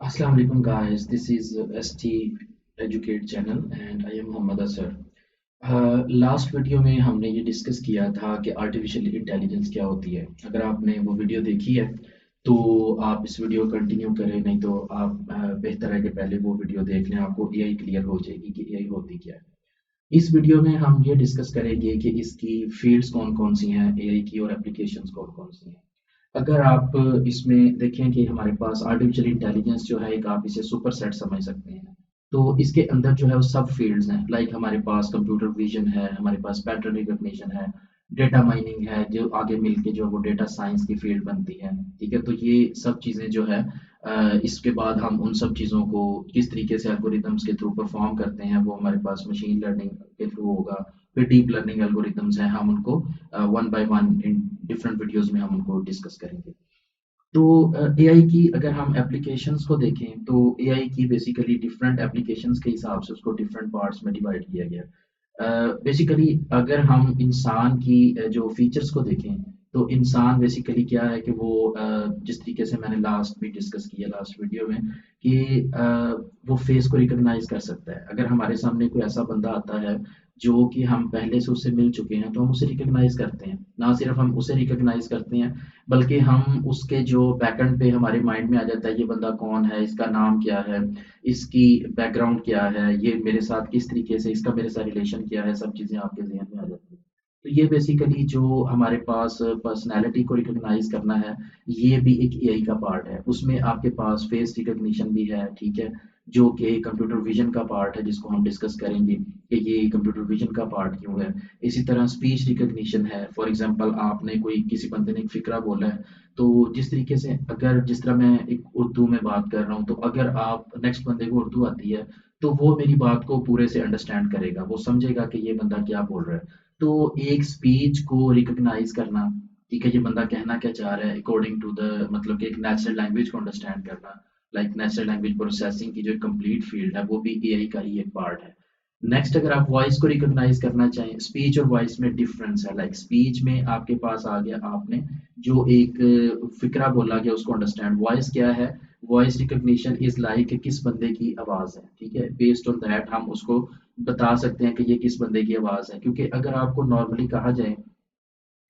Assalamu alaikum guys, this is ST Educate channel and I am Muhammad Asar. Last video में हमने ये discuss किया था कि आर्टिफिशियल इंटेलिजेंस क्या होती है। अगर आपने वो वीडियो देखी है तो आप इस वीडियो कंटिन्यू करें, नहीं तो आप बेहतर है कि पहले वो वीडियो देख लें, आपको एआई क्लियर हो जाएगी कि एआई होती क्या है। इस वीडियो में हम ये डिस्कस करेंगे कि इसकी फील्ड्स कौन कौन सी हैं एआई की और एप्लीकेशंस कौन कौन सी हैं। अगर आप इसमें देखें कि हमारे पास आर्टिफिशियल इंटेलिजेंस जो है, एक आप इसे सुपर सेट समझ सकते हैं। तो इसके अंदर जो है वो सब फील्ड्स हैं, लाइक हमारे पास कंप्यूटर विजन है, हमारे पास पैटर्न रिकॉग्निशन है, डेटा माइनिंग है, जो आगे मिलके जो वो डेटा साइंस की फील्ड बनती है। ठीक है, तो ये सब चीज़ें जो है इसके बाद हम उन सब चीज़ों को किस तरीके से एल्गोरिदम्स के थ्रू परफॉर्म करते हैं वो हमारे पास मशीन लर्निंग के थ्रू होगा। फिर डीप लर्निंग एल्गोरिदम्स हैं, हम उनको one by one in different videos में हम उनको डिस्कस करेंगे। तो एआई की अगर हम एप्लीकेशंस को देखें तो एआई की बेसिकली डिफरेंट एप्लीकेशंस के हिसाब से उसको डिफरेंट पार्ट्स में डिवाइड किया गया। बेसिकली अगर हम इंसान की जो फीचर्स को देखें तो इंसान बेसिकली क्या है कि वो जिस तरीके से मैंने लास्ट भी डिस्कस किया लास्ट वीडियो में कि वो फेस को रिकॉग्नाइज कर सकता है। अगर हमारे सामने कोई ऐसा बंदा आता है जो कि हम पहले से उससे मिल चुके हैं तो हम उसे रिकॉग्नाइज करते हैं। ना सिर्फ हम उसे रिकॉग्नाइज करते हैं बल्कि हम उसके जो बैकएंड पे हमारे माइंड में आ जाता है ये बंदा कौन है, इसका नाम क्या है, इसकी बैकग्राउंड क्या है, ये मेरे साथ किस तरीके से, इसका मेरे साथ रिलेशन क्या है, सब चीज़ें आपके ज़हन में आ जाती हैं। तो ये बेसिकली जो हमारे पास पर्सनैलिटी को रिकॉग्नाइज करना है, ये भी एक एआई का पार्ट है। उसमें आपके पास फेस रिकॉग्निशन भी है, ठीक है, जो कि कंप्यूटर विजन का पार्ट है जिसको हम डिस्कस करेंगे कि ये कंप्यूटर विजन का पार्ट क्यों है। इसी तरह स्पीच रिकॉग्निशन है। फॉर एग्जांपल आपने कोई किसी बंदे ने एक फ़िक्रा बोला है, तो जिस तरीके से अगर जिस तरह मैं एक उर्दू में बात कर रहा हूँ, तो अगर आप नेक्स्ट बंदे को उर्दू आती है, तो वो मेरी बात को पूरे से अंडरस्टैंड करेगा, वो समझेगा कि ये बंदा क्या बोल रहा है। तो एक स्पीच को रिकॉग्नाइज़ करना, ठीक है, ये बंदा कहना क्या चाह रहा है अकॉर्डिंग टू द मतलब कि एक नेचुरल लैंग्वेज को अंडरस्टैंड करना, लाइक नेचुरल लैंग्वेज प्रोसेसिंग की जो कंप्लीट फील्ड है, वो भी एआई का ही एक पार्ट है। नेक्स्ट अगर आप वॉइस को रिकॉग्नाइज करना चाहें, स्पीच और वॉइस में डिफरेंस है। लाइक स्पीच में आपके पास आ गया, आपने जो एक फिक्रा बोला गया उसको अंडरस्टैंड। वॉइस क्या है? वॉइस रिकॉग्निशन इज लाइक किस बंदे की आवाज़ है, ठीक है, बेस्ड ऑन दैट हम उसको बता सकते हैं कि ये किस बंदे की आवाज़ है। क्योंकि अगर आपको नॉर्मली कहा जाए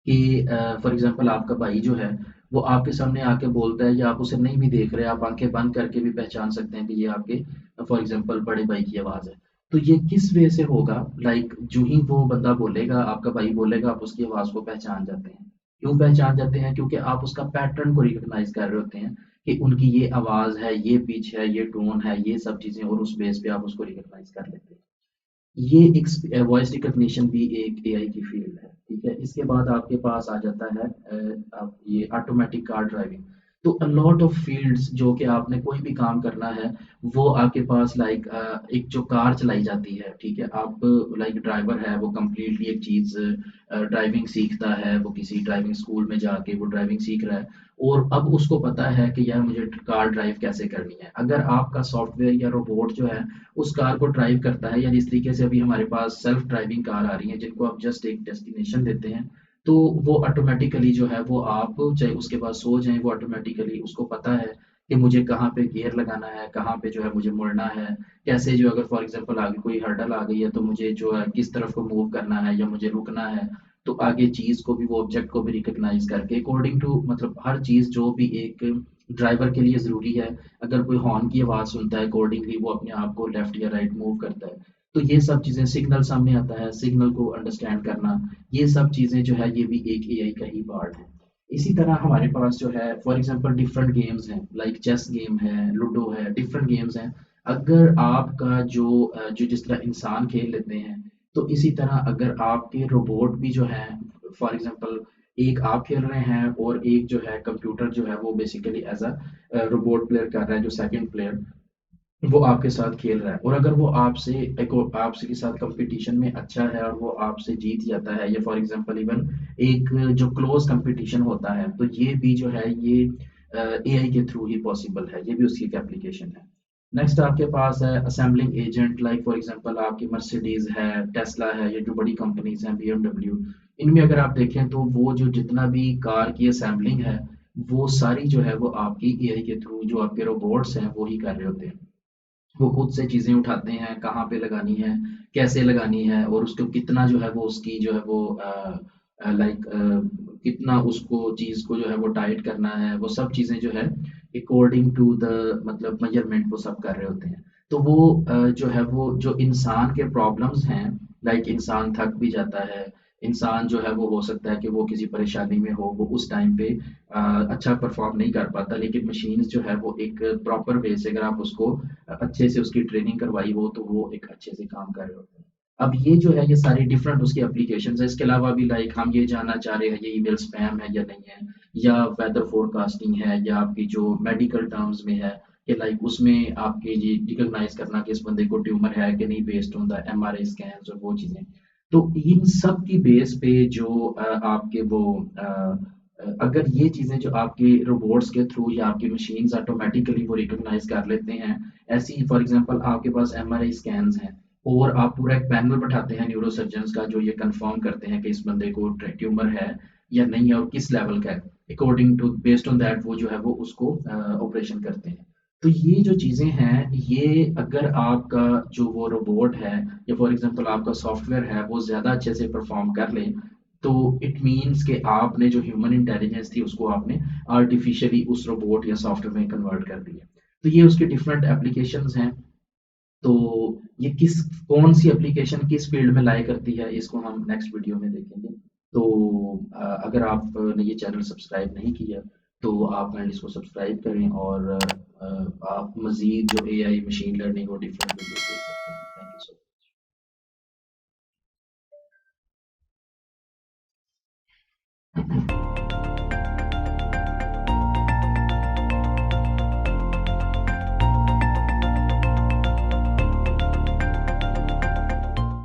कि फॉर एग्जांपल आपका भाई जो है वो आपके सामने आके बोलता है या आप उसे नहीं भी देख रहे, आप आंखें बंद करके भी पहचान सकते हैं कि ये आपके फॉर एग्जांपल बड़े भाई की आवाज़ है। तो ये किस वे से होगा? लाइक जो ही वो बंदा बोलेगा, आपका भाई बोलेगा, आप उसकी आवाज़ को पहचान जाते हैं। क्यों पहचान जाते हैं? क्योंकि आप उसका पैटर्न को रिकॉग्नाइज कर रहे होते हैं कि उनकी ये आवाज़ है, ये पिच है, ये टोन है, ये सब चीज़ें, और उस बेस पे आप उसको रिकॉग्नाइज कर लेते हैं। ये एक वॉइस रिकॉग्निशन भी एक एआई की फील्ड है, ठीक है। इसके बाद आपके पास आ जाता है आप ये ऑटोमेटिक कार ड्राइविंग। तो अ लॉट ऑफ फील्ड्स जो कि आपने कोई भी काम करना है वो आपके पास लाइक एक जो कार चलाई जाती है, ठीक है, आप लाइक ड्राइवर है वो कंप्लीटली एक चीज़ ड्राइविंग सीखता है, वो किसी ड्राइविंग स्कूल में जाके वो ड्राइविंग सीख रहा है और अब उसको पता है कि यार मुझे कार ड्राइव कैसे करनी है। अगर आपका सॉफ्टवेयर या रोबोट जो है उस कार को ड्राइव करता है, या जिस तरीके से अभी हमारे पास सेल्फ ड्राइविंग कार आ रही हैं जिनको आप जस्ट एक डेस्टिनेशन देते हैं, तो वो ऑटोमेटिकली जो है वो आप चाहे उसके बाद सो जाएं, वो ऑटोमेटिकली उसको पता है कि मुझे कहाँ पे गियर लगाना है, कहाँ पे जो है मुझे मुड़ना है, कैसे जो अगर फॉर एग्जांपल आगे कोई हर्डल आ गई है तो मुझे जो है किस तरफ को मूव करना है या मुझे रुकना है। तो आगे चीज़ को भी वो ऑब्जेक्ट को भी रिकॉग्नाइज करके अकॉर्डिंग टू मतलब हर चीज़ जो भी एक ड्राइवर के लिए ज़रूरी है, अगर कोई हॉर्न की आवाज़ सुनता है अकॉर्डिंगली वो अपने आप को लेफ्ट या राइट मूव करता है। तो ये सब चीज़ें, सिग्नल सामने आता है, सिग्नल को अंडरस्टैंड करना, ये सब चीज़ें जो है ये भी एक एआई का ही पार्ट है। इसी तरह हमारे पास जो है फॉर एग्जांपल डिफरेंट गेम्स हैं, लाइक चेस गेम है, लूडो है, डिफरेंट गेम्स हैं। अगर आपका जो जिस तरह इंसान खेल लेते हैं, तो इसी तरह अगर आपके रोबोट भी जो है फॉर एग्जांपल एक आप खेल रहे हैं और एक जो है कंप्यूटर जो है वो basically as a robot player कर रहा है, जो सेकंड प्लेयर वो आपके साथ खेल रहा है, और अगर वो आपसे आपसे के साथ कंपटीशन में अच्छा है और वो आपसे जीत जाता है, या फॉर एग्जांपल इवन एक जो क्लोज कंपटीशन होता है, तो ये भी जो है ये एआई के थ्रू ही पॉसिबल है, ये भी उसकी एक एप्लीकेशन है। नेक्स्ट आपके पास है assembling agent, like for example आपकी मर्सिडीज है, टेस्ला है, ये जो बड़ी कंपनीज हैं, बीएमडब्ल्यू, इनमें अगर आप देखें तो वो जो जितना भी कार की असेंबलिंग है वो सारी जो है वो आपकी एआई के थ्रू जो आपके रोबोट्स हैं वो ही कर रहे होते हैं। वो खुद से चीज़ें उठाते हैं, कहाँ पे लगानी है, कैसे लगानी है और उसको कितना जो है वो उसकी जो है वो कितना उसको चीज़ को जो है वो टाइट करना है, वो सब चीज़ें जो है अकॉर्डिंग टू द मतलब मेजरमेंट वो सब कर रहे होते हैं। तो वो जो है वो जो इंसान के प्रॉब्लम्स हैं, लाइक इंसान थक भी जाता है, इंसान जो है वो हो सकता है कि वो किसी परेशानी में हो, वो उस टाइम पे अच्छा परफॉर्म नहीं कर पाता, लेकिन मशीन्स जो है वो एक प्रॉपर वे से अगर आप उसको अच्छे से उसकी ट्रेनिंग करवाई हो तो वो एक अच्छे से काम कर रहे होते हैं। अब ये जो है ये सारी डिफरेंट उसकी एप्लीकेशंस है। इसके अलावा भी लाइक हम ये जानना चाह रहे हैं ये ईमेल स्पैम है या नहीं है, या वेदर फोरकास्टिंग है, या आपकी जो मेडिकल टर्म्स में है कि लाइक उसमें आपके ये रिकॉग्नाइज करना कि इस बंदे को ट्यूमर है कि नहीं based on the MRI scans और वो चीज़ें। तो इन सब की बेस पे जो आपके वो अगर ये चीज़ें जो आपके रोबोट्स के थ्रू या आपकी मशीन्स ऑटोमेटिकली वो रिकॉग्नाइज कर लेते हैं, ऐसी फॉर एग्जांपल आपके पास एमआरआई स्कैन्स हैं और आप पूरा एक पैनल बैठाते हैं न्यूरोसर्जन्स का जो ये कंफर्म करते हैं कि इस बंदे को ट्यूमर है या नहीं है और किस लेवल का है, according to based on that वो जो है वो उसको ऑपरेशन करते हैं। तो ये जो चीज़ें हैं ये अगर आपका जो वो रोबोट है या फॉर एग्जांपल आपका सॉफ्टवेयर है वो ज़्यादा अच्छे से परफॉर्म कर ले, तो इट मीन्स कि आपने जो ह्यूमन इंटेलिजेंस थी उसको आपने आर्टिफिशियली उस रोबोट या सॉफ्टवेयर में कन्वर्ट कर दिया। तो ये उसके डिफरेंट एप्लीकेशंस हैं। तो ये किस कौन सी एप्लीकेशन किस फील्ड में लाई करती है इसको हम नेक्स्ट वीडियो में देखेंगे। तो अगर आपने ये चैनल सब्सक्राइब नहीं किया तो आप काइंडली इसको सब्सक्राइब करें और आप मज़ीद जो एआई मशीन लर्निंग और डिफरेंट वीडियोस देख सकते हैं। Thank you so much.